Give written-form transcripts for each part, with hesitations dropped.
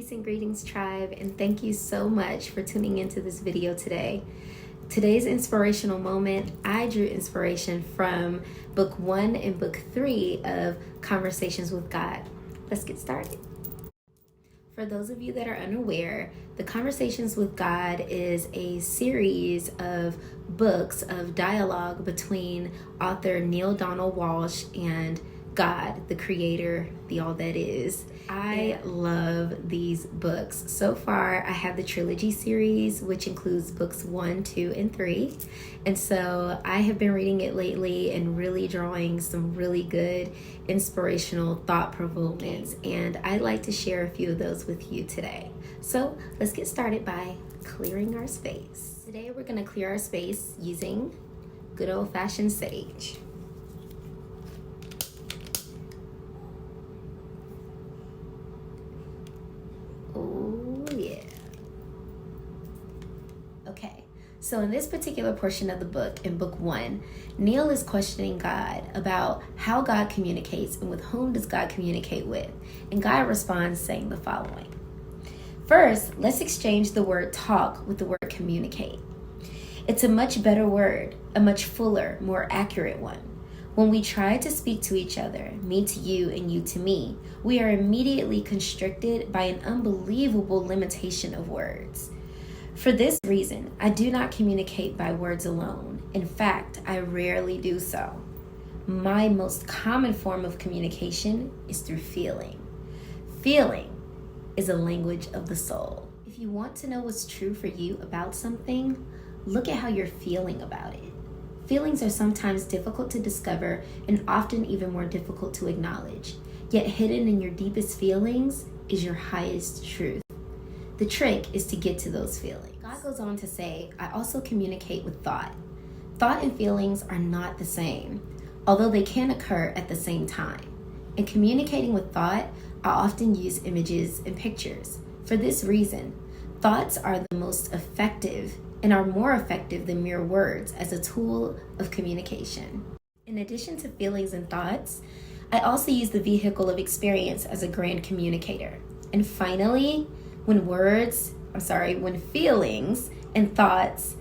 Peace and greetings, tribe, and thank you so much for tuning into this video today. Today's inspirational moment, I drew inspiration from book 1 and book 3 of Conversations with God. Let's get started. For those of you that are unaware, the Conversations with God is a series of books of dialogue between author Neale Donald Walsch and God, the creator, the all that is. I love these books. So far, I have the trilogy series, which includes books 1, 2, and 3. And so I have been reading it lately and really drawing some really good inspirational thought-provokings. And I'd like to share a few of those with you today. So let's get started by clearing our space. Today, we're going to clear our space using good old-fashioned sage. So in this particular portion of the book, in book 1, Neale is questioning God about how God communicates and with whom does God communicate with. And God responds saying the following. First, let's exchange the word talk with the word communicate. It's a much better word, a much fuller, more accurate one. When we try to speak to each other, me to you and you to me, we are immediately constricted by an unbelievable limitation of words. For this reason, I do not communicate by words alone. In fact, I rarely do so. My most common form of communication is through feeling. Feeling is a language of the soul. If you want to know what's true for you about something, look at how you're feeling about it. Feelings are sometimes difficult to discover and often even more difficult to acknowledge. Yet hidden in your deepest feelings is your highest truth. The trick is to get to those feelings. God goes on to say, I also communicate with thought. Thought and feelings are not the same, although they can occur at the same time. In communicating with thought, I often use images and pictures. For this reason, thoughts are the most effective and are more effective than mere words as a tool of communication. In addition to feelings and thoughts, I also use the vehicle of experience as a grand communicator. And finally, when feelings and thoughts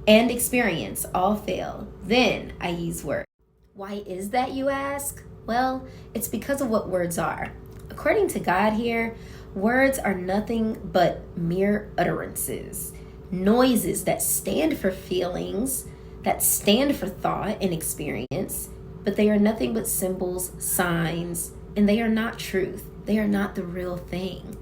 and experience all fail, then I use words. Why is that, you ask? Well, it's because of what words are. According to God here, words are nothing but mere utterances, noises that stand for feelings, that stand for thought and experience, but they are nothing but symbols, signs, and they are not truth. They are not the real thing.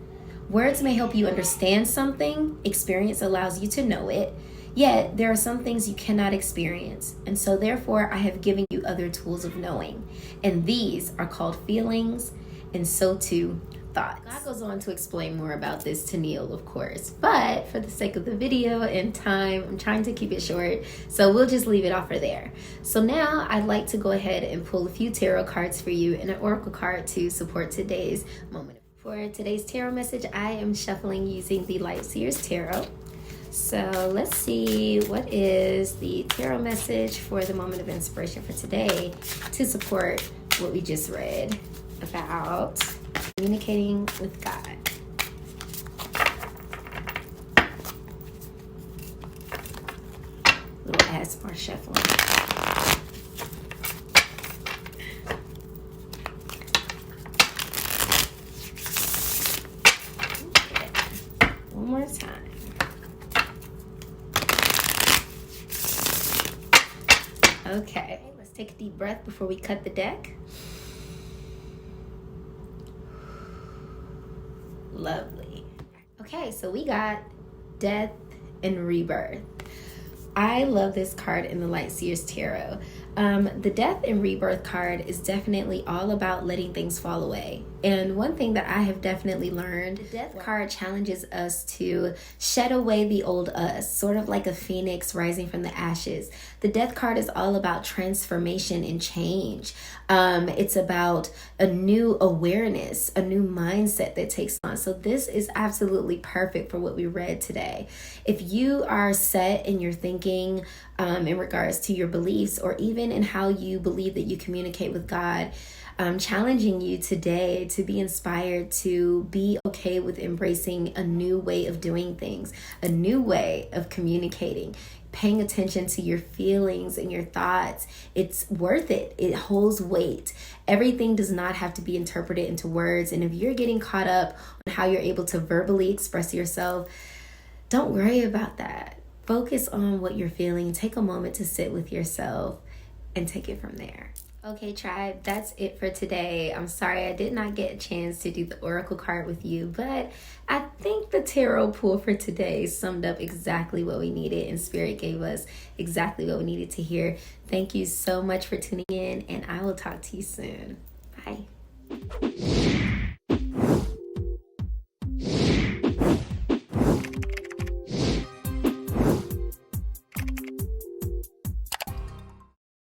Words may help you understand something, experience allows you to know it, yet there are some things you cannot experience, and so therefore I have given you other tools of knowing, and these are called feelings, and so too thoughts. God goes on to explain more about this to Neale, of course, but for the sake of the video and time, I'm trying to keep it short, so we'll just leave it off for there. So now I'd like to go ahead and pull a few tarot cards for you and an oracle card to support today's moment. For today's tarot message, I am shuffling using the Light Seers Tarot. So let's see, what is the tarot message for the moment of inspiration for today to support what we just read about communicating with God. Little ASMR shuffling. More time. Okay, let's take a deep breath before we cut the deck. Lovely. Okay, so we got death and rebirth. I love this card in the Light Seers Tarot. The Death and Rebirth card is definitely all about letting things fall away. And one thing that I have definitely learned, the Death card challenges us to shed away the old us, sort of like a phoenix rising from the ashes. The Death card is all about transformation and change. It's about a new awareness, a new mindset that takes on. So this is absolutely perfect for what we read today. If you are set in your thinking in regards to your beliefs, or even in how you believe that you communicate with God, challenging you today to be inspired to be okay with embracing a new way of doing things, a new way of communicating, paying attention to your feelings and your thoughts. It's worth it. It holds weight. Everything does not have to be interpreted into words. And if you're getting caught up on how you're able to verbally express yourself, don't worry about that. Focus on what you're feeling. Take a moment to sit with yourself and take it from there. Okay, tribe, that's it for today. I'm sorry I did not get a chance to do the oracle card with you, but I think the tarot pull for today summed up exactly what we needed, and Spirit gave us exactly what we needed to hear. Thank you so much for tuning in, and I will talk to you soon. Bye.